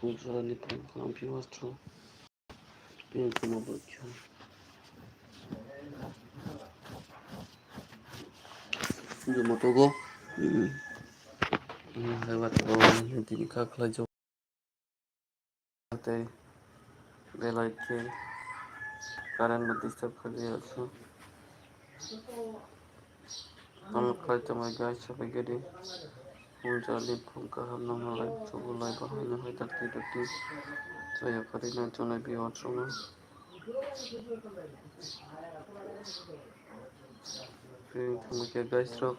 Kulturally piłastro piękną obrócił. Dù một tô gỗ hai bạn có những tình các lại cho tay để lại cái कारण में डिस्टर्ब कर दिया था हम कल तो मैं गाय सब गए Punjali pungka hamna malai chubulai bahana hai takti saya karina chunai biwat sunga ping thumke guys ro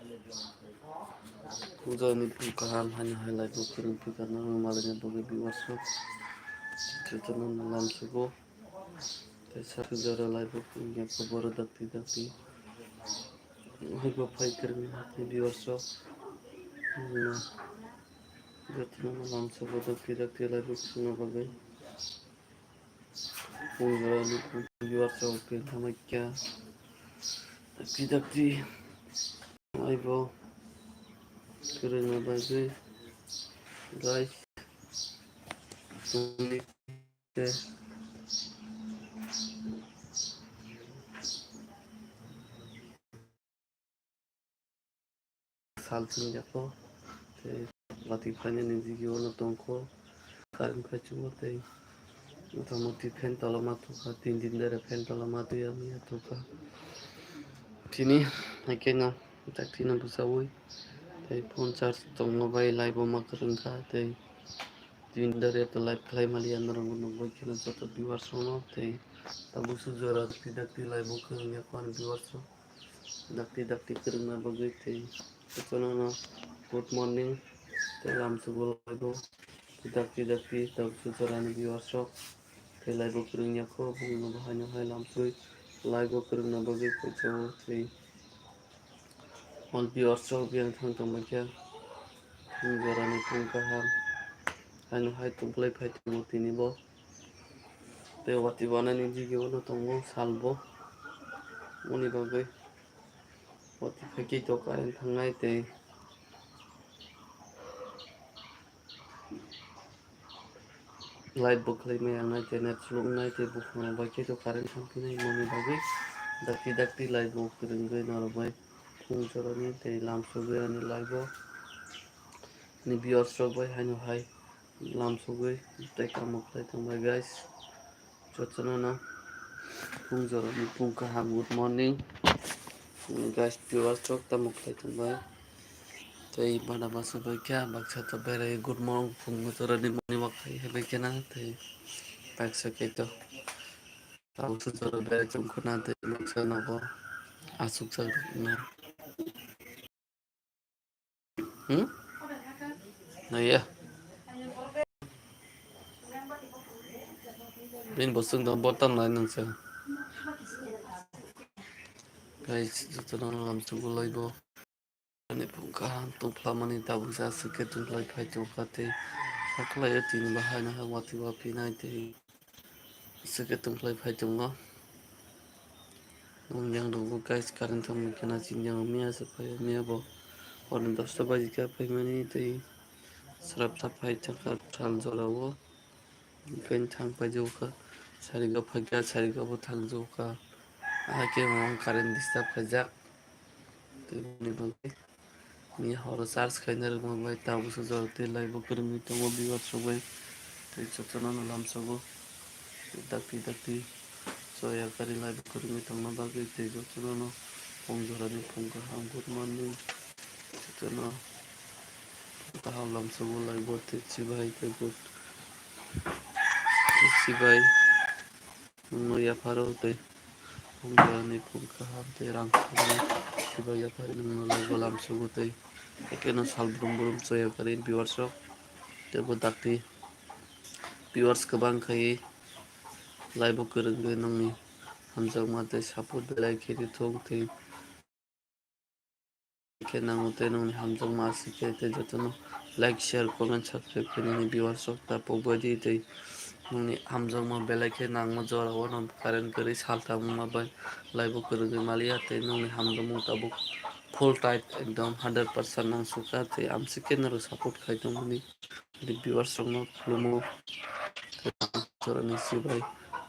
Punjali pungka ham hanya hai lai bukirin pikana malai boge biwat so tetanu nalam subo tesa jara lai bukirin ya kaboro dakti hai go phai kirin hati biwat so tetanu nalam subo dakti lai bukirin boge Punjali pungka biwat so ping thamakya dakti aibo keren bagai guys ini ke salting jako te lati fanya ni video na tongko karin kacu te motamoti fan talamatu ka 3 दिन dari fan talamatu ya mi atuka sini akena taktina busawoi te phone charge tong mobile live ma karengka te Tinder itu live play malian orang gunung kena satu viewers sono te tabu sujara tidak live bukan ya kan viewers so dakti kerana begitu sebenarnya good morning te lam subul live dakti tabu sujara ni viewers so te live kerana ko bunga bahanya hai lam sui live kerana begitu jauh te all viewers so biang thang tamakia sujara ni pun kaham Hanu hai tumplai phai tumoti ni bo te wati bana ni ji ge no tongo salbo uni bagai wati phai ki to kain thangai te light book lai me angai te net slung nai te book no ba ki to kain thampi nai moni bagai dakti light book ring ge no bai phung choro ni te lam so ge ani light bo ni bior so bai hanu hai lam so ge te kamok lai tamai guys chochana na phung choro ni phung ka ham good morning guys viewers chok tamok lai tamai tei bana basa baikya baksa to bere good morning phung choro ni moni wakai he baikena tei baksa keto tahu choro bere chungkuna tei baksa nabo asuk chak na nah ya bin bosung do botam lai nangsa guys chotana lam chungulai bo ani phungka tungplamani tabusa suke tungplai phai tungkate saklai tin bahana ha wati wapi nai te suke tungplai phai tungo yang dulu guys sekarang temen kena sinjang mia supaya mia bo orang dosta bagi kapai mani te serap tapai cakap tal jolawo pen thang pa joka sariga phagya sariga bo thang joka ake mong karen disturb khajak te ni bagai mi horo charge khainer mo bai tabu su jorte lai bo kurmi to mo biwat sobai te chotona no lam sogo dakti soya kari lai bo kurmi to ma bagai te chotona no pong jorani pong ka ham good morning chotona taham lam sogo lai bo te chibai te good chibai no ya faro te pong jorani pong ka ham te rang chibai ya faro no lai bo lam sogo te ekeno sal brum soya kari viewers so te bo dakti viewers गोबां खायै लाइभ गोरोंगो नोंनि हामजां माते सापर्ट बेलाय खेरि थं थै के नांगोते नोंनि हामजां मासि के ते जतनो लाइक शेयर कमेन्ट सब्सक्राइब खेनि viewers of ता पबदि तै नोंनि हामजां मा बेलाय के नांगो जराव न कारेन्ट करि सालता मा बाय लाइभ गोरोंगो मालिया ते नोंनि हामजां मुताबो फुल टाइट एकदम 100% नांसुका ते आमसे केनरो सपोर्ट खायदोंमोन di viewers rokno khulumo jorani sibai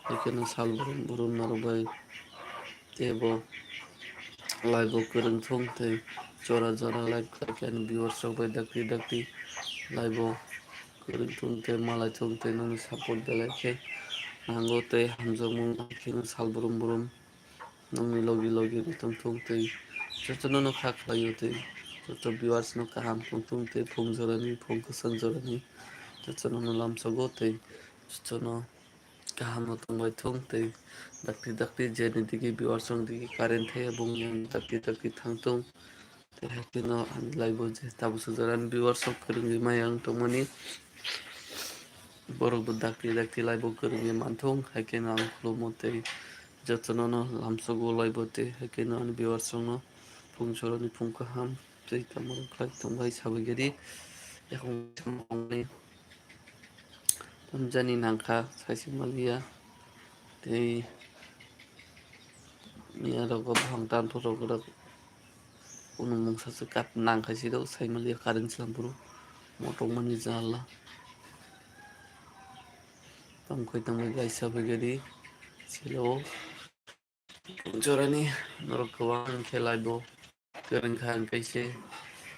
haikeno sal burum burum narokbai tebo live koreng thong tei jora jora live khaikeno viewers rokbai dakti dakti live koreng thong tei malai thong tei nongni support belai khe nango tei hamjakmung haikeno sal burum burum nongni logi logi tong thong tei jotono no kha khlaio tei joto viewers no kaham tong thong tei phung jorani phung kwchang jorani jotono no lamsago tei jotono kaham no tongbai thong tei dakti dakti jeni digi viewers rok digi current thai bung dakti dakti thangtung tei haikeno ani live je tabusa jorani viewers rok kwrwngwi maya ang tongmani borokbo dakti dakti live kwrwngwi manthong haikeno ang khulumo tei jotono no lamsago live tei haikeno ani viewers rok no phung jorani phung kaham tei tamo khlai tongbai sabaigari tamjani nangkha saisi malia tei niarok bhang tantorok rok unumung sasu kap nangkhaisi rok saimalia current selampuru motongmani jala tamkhoi tangbai guys sabaigari silo jorani norok kwbang khe live o kwrwngkha kaise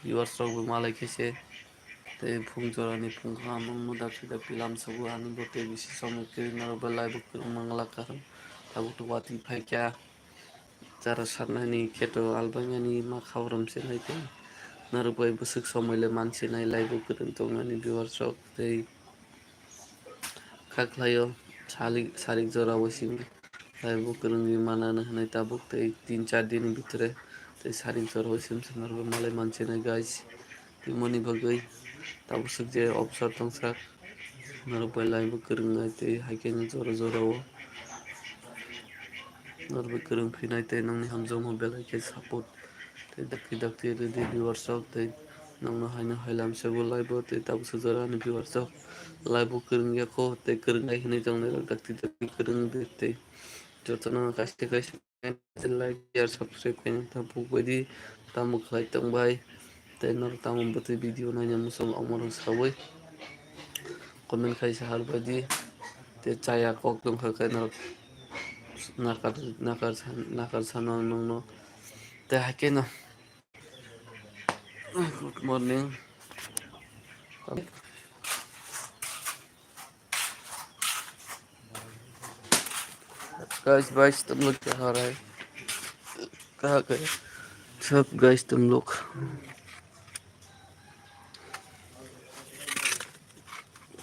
viewers rokbo malai kaise tei phung jorani phung kaham wngmo dakti dakti lamsago ani bo tei bisi somoi khe norokbai live o kwrwngma ngla kaham tabuk to watui faikha jara sarnani kheto albaimani ma khabaram chenai tei narokbai bwswk somoilai manchinai live o kwrwng tongmani viewers rok tei kha khlaio sarik jora wasing live o kwrwngwi manani hwnai tabuk tei 3-4 din bhitori tei sarik jora wasim norokbai malai manchinai guys tei bagwi tabuk je obsor tongsak norokbai live o kwrwngnai tei haikeno jora jora o norokbai kwrwngphinai tei nongni hamjakmung belai khe support tei dakti dakti rwdi viewers rok tei nongno haino hailamsago live o tei tabusa jorani viewers rok live o kwrwngyakho tei kwrwngnai hinui tongnai rok dakti dakti kwrwngdi tei jotono kaisa kaisa like share subscribe khaina tabuk baidi tamo khlai tongbai tei norok tamo bwtui video naina muchung ongmarok saui comment kaisa harbaidi tei chaya kok tongkha khe norok nakar sano nongno tei haikeno good morning guys guys तुम लोग क्या हो रहा है कहाँ गए सब guys तुम लोग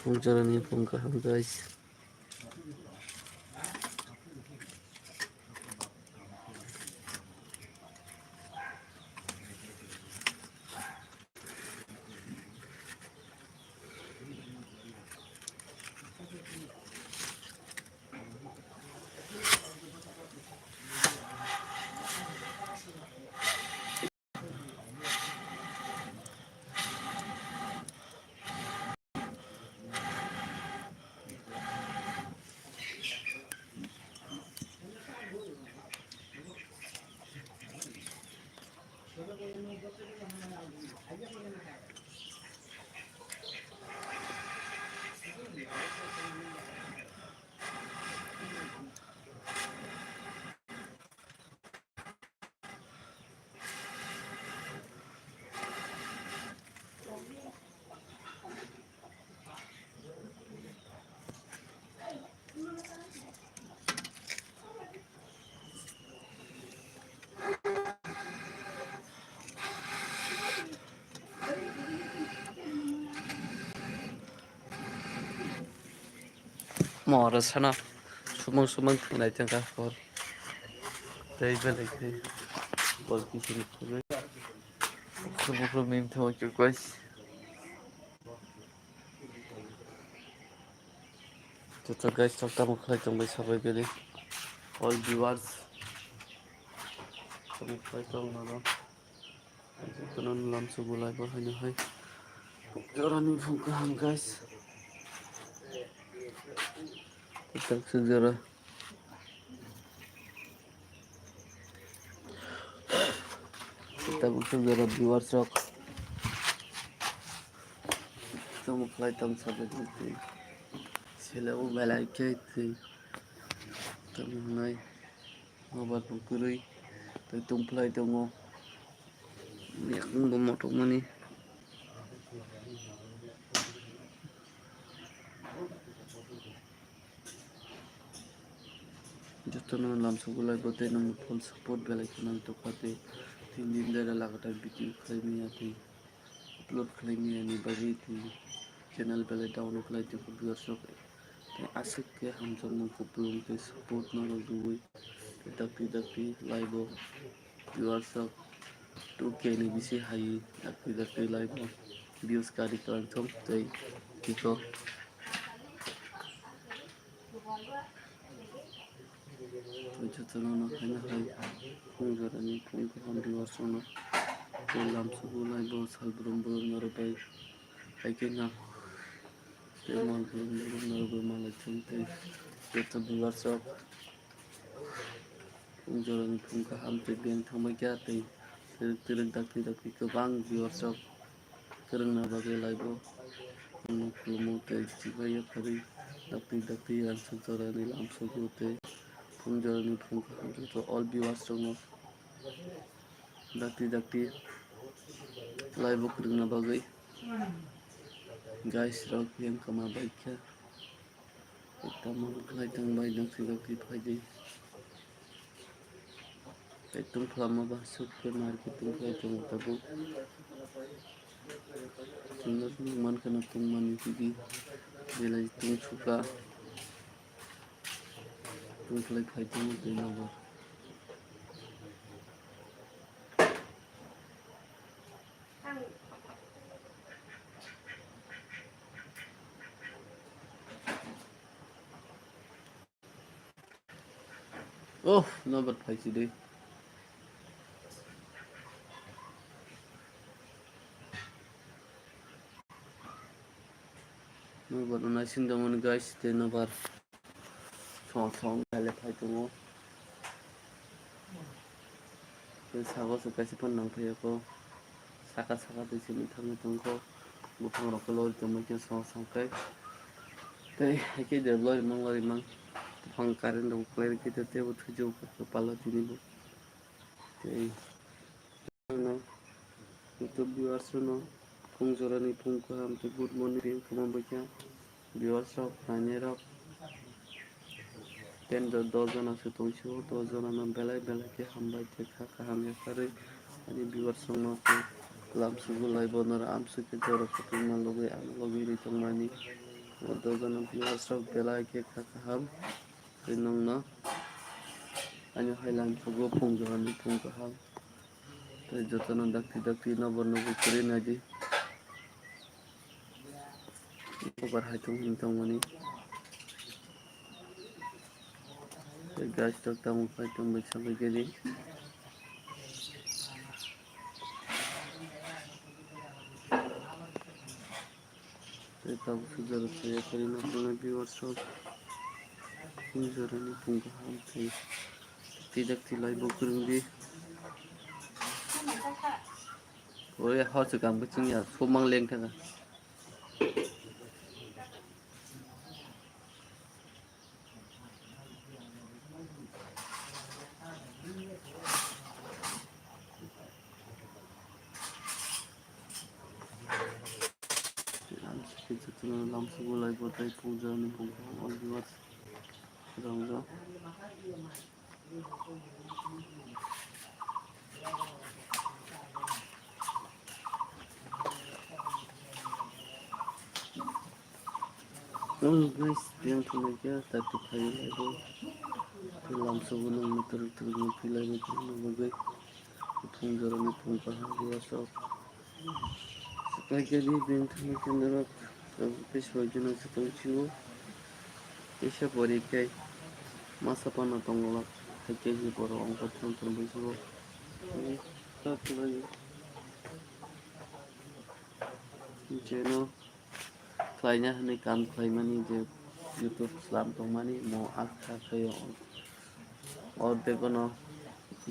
phung jorani phung kaham guys Mora sana sumang sumang thangnai tengkha hor tei belai khe bol kisini khogoi sumukro mim thangoi khe guys joto guys tok tamo khlai tongbai sabaigari all viewers tamo khlai tongnaro jotono lamsago live o haino hai jorani phung kaham guys tak sejara tabuk sejara viewers rok kamu kelai tang sabe nanti selalu belai kaiti kamu nai ngobat bukuri tapi tumplai tungo yang bermotor mani jotono lam sugulai bote nang full support belai kenal tokate 3 दिन dari लगातार video खालामी आती upload खालामी आनी बगी थी channel belai down खालाई थी को viewers लोग asik ke हम सब को belum ke support ना लगुई dakti live viewers लोग 2K ni bisi hai dakti live views kali kan thom tai kiko jotono na kana hai ngorani pun ko ham viewers no lam sugu live sal belum narobai hai ke na mal belum narobai malah chuntai joto viewers लोग Unjuran pun kaham terbiang thamai kya tai tereng dakti kebang viewers of tereng na bagai live kulmu te jibaya kari dakti langsung jorani langsung te unjuran pun kaham to all viewers no dakti live tereng na bagai guys rock yang kama baiknya kita mau kelai tang baik dakti pagi Kaitung selama masuk ke marketing kaitung tabu tinggal man kena tungman ini bila tung suka tung kelai kaitung itu nabar oh nabar paisi deh nabar nasi daman guys deh nabar song kali kaitung sago sekasi pun nang payah ko saka di sini kami tunggu bukan rokok lor teman song kai teh iki deh lor mang pangkaran dong clear kita teh tujuh kepala sini bu teh no YouTube viewers no pung jorani pung ko ham te good morning kamu baca viewers of nanya ten dozen আছে তুলছি dozen na belai ke hambai te ka ham ya kare ani viewers no ko lam sugu live onar am su ke joro ko na loge am loge ri tongmani dozen viewers of belai ke ka ham tenong na ani hailan sugu pung jorani pung ko ham te jotono dakti na borno ko kore na di obar haitung hintongmani guys tamu kaitung sampai gini tahu sudah saya karena punya viewers shop ini pungkah hampir tidak tilai bukuring di oh ya harus kamu cingnya sumang leng tengah langsung mulai buat pungkah nih pungkah all viewers sudah guys yang punya tapi kayu lagi langsung nang terus pilih bagai pungkah viewers shop sebagai di bentuk kendaraan Pessoal setengah Isya bori kai masa pana tongolak hake hi boro angkat nonton besuo ini satu lagi channel lainnya ini kan mani je YouTube Islam mani mau akha kayo और देखो ना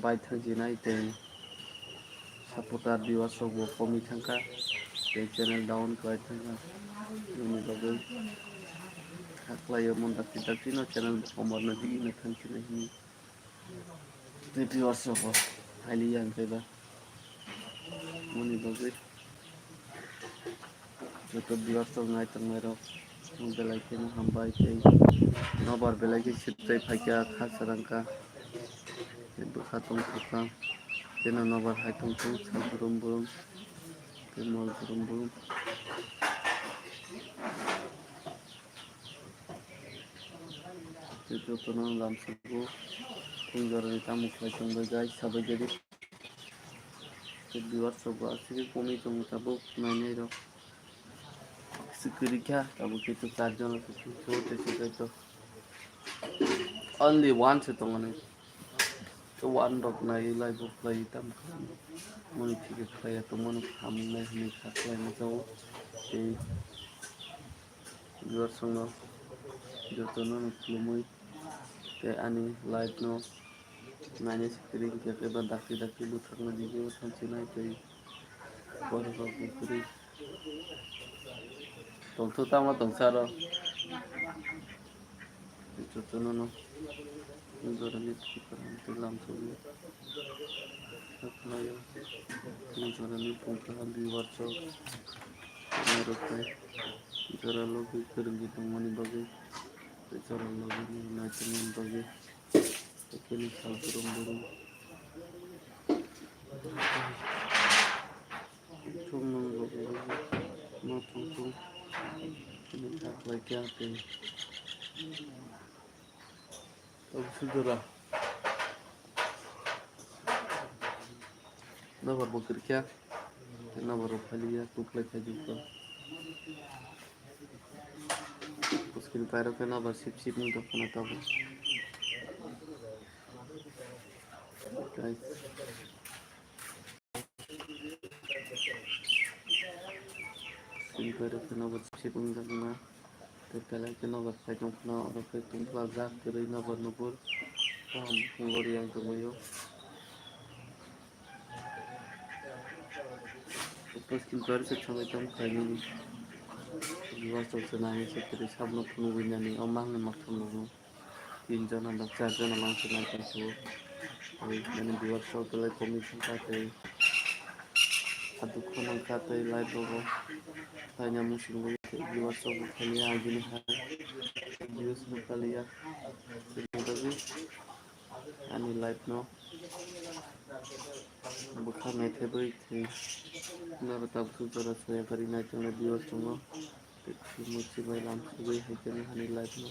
बाइक जिनाई ते सपोर्टर दिवस वो कमी thangka channel down कर thangka ini bagai haklaya mondak no channel komor na di na thanki na ini viewers ko highly yang kaiba muni bagai joto viewers ngai tangmero belai ke hambai tei nobar belai ke sitai phaikia khasarangka bukhatung thukam tena nobar haitung tu salburum burum temol burum burum joto no lamsugo tungjarani tamuk khaitung bai sabai jadi viewers ko asige komi tung tabuk nainai ro security tabu kita charger छोटे छोटे तो only one से तो मने तो one rock ना ये live play तम मने ठीक है play तो मने हम नहीं खाते हैं तो ये viewers संग जो तो ना लुमुई के आनी लाइव नो मैंने स्क्रीन के बाद दाखी बुथर में दिखे वो थंसी नहीं तो और बुथरी तो तामा तो सारा जो तो ना Tungjarani pungkahan tilam sugi Haklaya Tungjarani pungkahan viewers merokai Jara logi kerengi tungmani bagai Jara logi naicinin bagai Ekini sal burung Tung nang bagai Ma tung Ini haklaya kya te Ab sudara Nabar bakir kya Nabar phaliya tuklai khajuka उसके पैरों के ना बस सिप नहीं तो अपना तब गाइस उसके पैरों के ना बस सिप नहीं तो अपना तो पहले के ना बस पैरों के ना और फिर तुम प्लाज़ा करे ना बरनपुर तो हम लोरी आए तो वही हो उसके पैरों से छुए तो हम खाएंगे नहीं विवाह से नहीं से तेरे सब लोग पुनः नहीं और मांगने मत हम लोगों 3 जना 4 जना मांगते नहीं तो मैंने विवाह से पहले कमीशन काटे Aduh kono kata ilai bobo hanya musim jiwa sobo kali agini hai jiwa sobo kali ya sebagai ani life no bukan nete beri thei nara tab tu jara saya kari nai tuna jiwa sobo muci bai lam sobo hai kani hani life no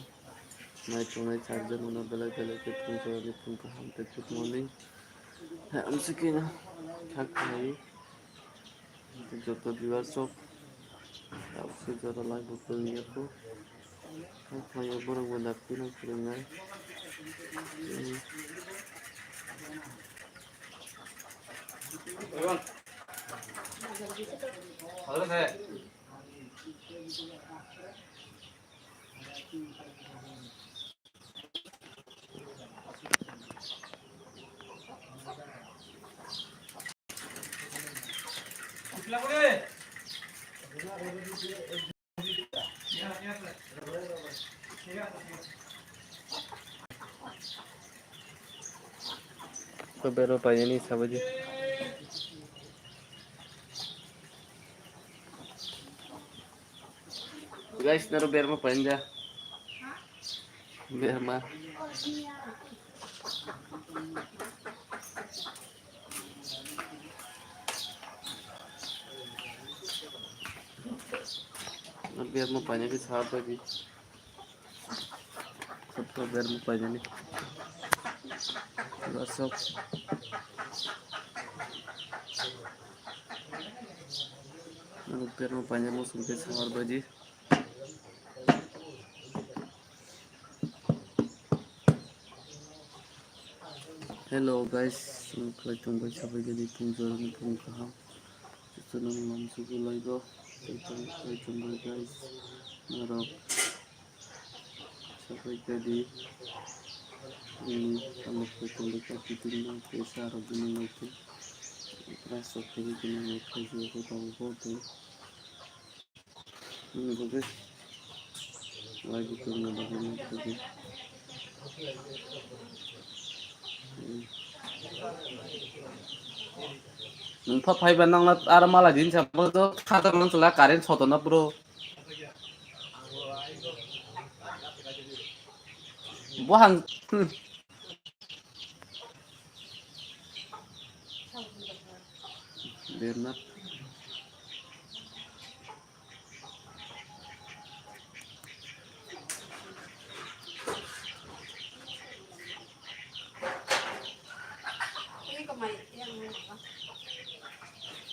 nai tuna charger mana belai belai ke tun jara ni tun kaham te good morning hai amse kena khak hai joto jiwa sobo Aku cara lagu punya tu, apa yang orang mendapat nak dengar. Halo saya. Beberapa banyak nih sahabat. Guys, naruh biar mah panjang. Biar mah. Biar mah panjang di sahabat nih. Sebab biar mah panjang nih. Besok. Naruh biar mah panjang musim ke sahabat nih. Hello guys, kalau tunggu sampai jadi tunggu kaham, senang langsung mulai go. Kalau tunggu guys, narok sampai jadi ini kalau tunggu kaki tinggal besar begini itu, terasa kayak gini kayak juga tahu foto. Ini bagus. Lagi kurang bagaimana lagi. Nungpa faiban nangla ar mala din sapo to khata mansula current soto na bro. Buhan Bernard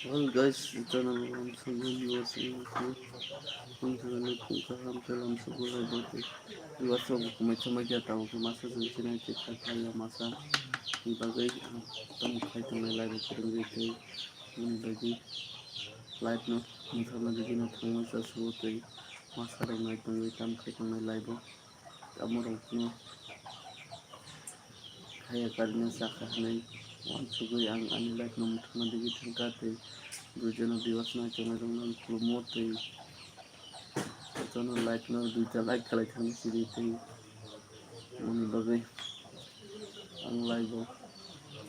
well guys itu nama semua viewers ini untuk pungkahan film sebuah bote viewers aku macam aja tahu ke masa sini kita kaya masa sebagai temu kaitan lain kurang gitu ini bagi live no sama begini temu sesuatu masa dengan temu tam kaitan lain kamu rokno kaya karena sakah nih wan sugui ang anilai nom thama digi thangkate dujana viewers na chama rongna promote jono like no duja like khalai thang siri te moni bagai ang live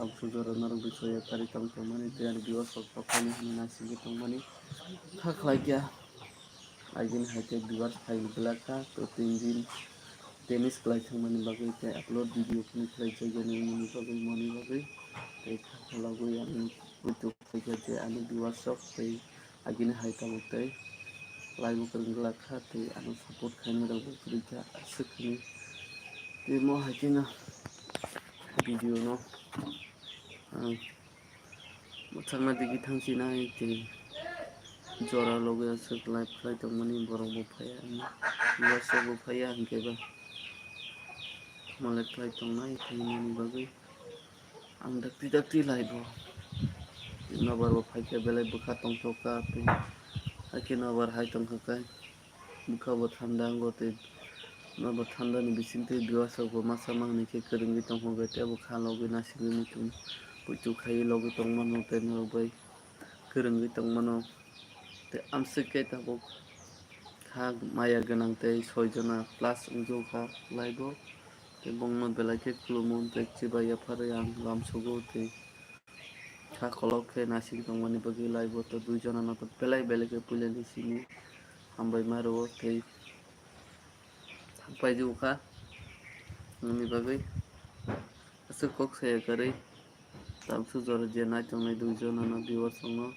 ab sujara nar bisoya kari tam mani te ani viewers of pakani hina singi mani thak lagya agin hate viewers file belaka to tinjin tenis khalai thang mani bagai te upload video kini khalai jagani moni bagai te lagoi ani butuh kerja ani viewers of te agin hate te live kerja khate anu support kami rabu kerja sekini demo hakina video no mothangna digi thangsi na te jora loge sek live fly tongmani borok bo phaya viewers bo phaya hingkeba malek fly tongnai thini bagai ang dakti live bo nabar bo phayke belai bukha tongtoka te hakina bar hai tongka bukha bo thandang go te nabo thanda ni bisinte viewers bo masa mangni ke kerungi tonghoge te bo khaloge nasingi mutum putu khai loge tongmano te nobai kerungi tongmano te amsike tabo kha maya ganang te 6 jona plus unjo kha laibo te bongno belake klumon te chibaya phare ang lamsogo te kha kolok ke nasing tongmani bagi laibo to 2 jona na to belai belake puleni sini hambai maro te thangpai ju kha nami bagai asuk kok saya kare tamsu jor je na tongnai 2 jona na viewers songno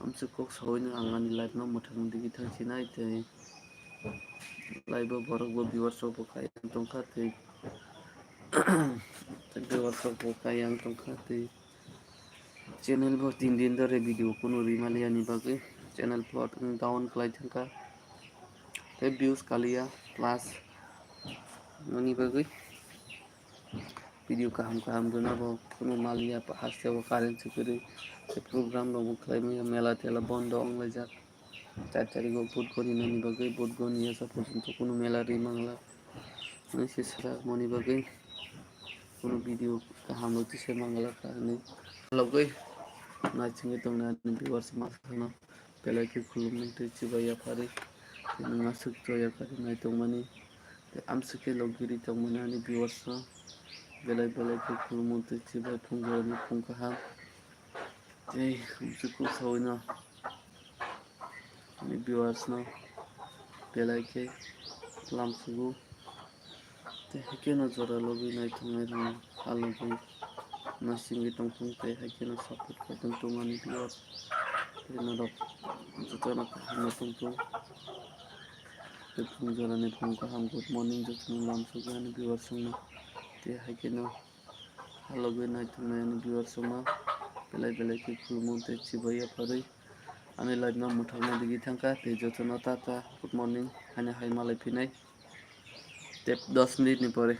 amsu kok sawoino angani live no muthang digi thangsi nai te live borok bo viewers bo kai tongkha te viewers bo kai ang tongkha te channel bo 3 din dore video kuno rimali ani bagai channel plot down klai thangka te views kalia plus mani bagai video kaham guna bo kuno malia pa haste bo karen chukuri te program bo klai mela tela bondo onglai jak 4 tarik boat goni nani bagai boat goni asa porjonto kuno mela ri mangla nai se sara moni bagai kuno video kaham loti se mangla karne logai nachingi tongna viewers masana belai ke khulumni te chibaya phare nanga suk joya kare nai tongmani te amsuke logiri tongmani ani viewers no belai ke khulumu te chibai phungjani phungkha te amsuku sawina ani viewers no belai ke lamsugu te hakena jora logi nai tongnai rong halogi nasingi tongtung te hakena support ka tongtung ani viewers te narok jotona kaham tongtung te phungjara ni phungka ham good morning jotona lamsugu ani viewers songno te hakena halogi nai tongnai ani viewers songno belai ke khulumon te chibaya pharoi ani live no muthangna digi thangka te jotona tata good morning hane hai malai phinai te 10 minute ni pore